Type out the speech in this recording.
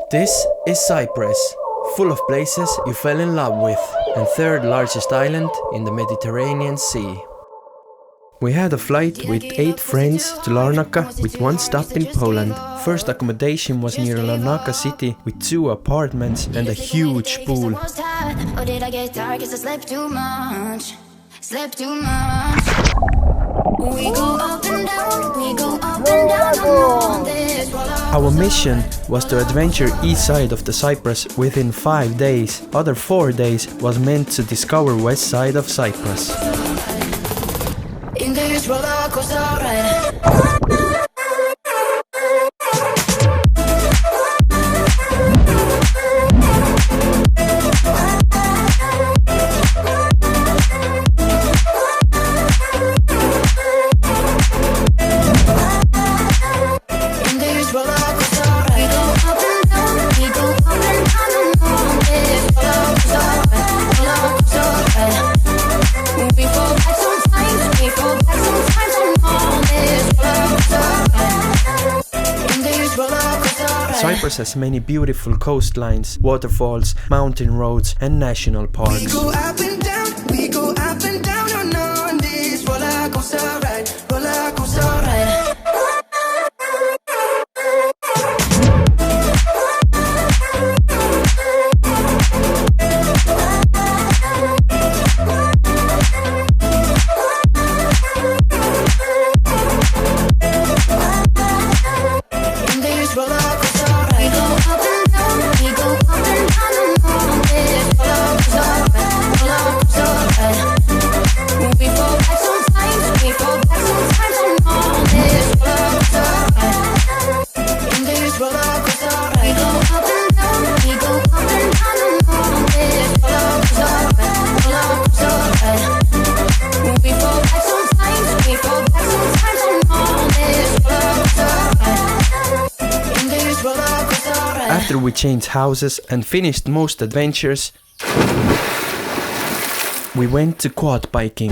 This is Cyprus, full of places you fell in love with, and third largest island in the Mediterranean Sea. We had a flight with 8 friends to Larnaca with one stop in Poland. First accommodation was near Larnaca city with 2 apartments and a huge pool. Our mission was to adventure east side of the Cyprus within 5 days. Other 4 days was meant to discover west side of Cyprus. In this roller coaster ride. Cyprus has many beautiful coastlines, waterfalls, mountain roads and national parks. We go up and down on this roller coaster ride, roller coaster ride. After we changed houses and finished most adventures, we went to quad biking.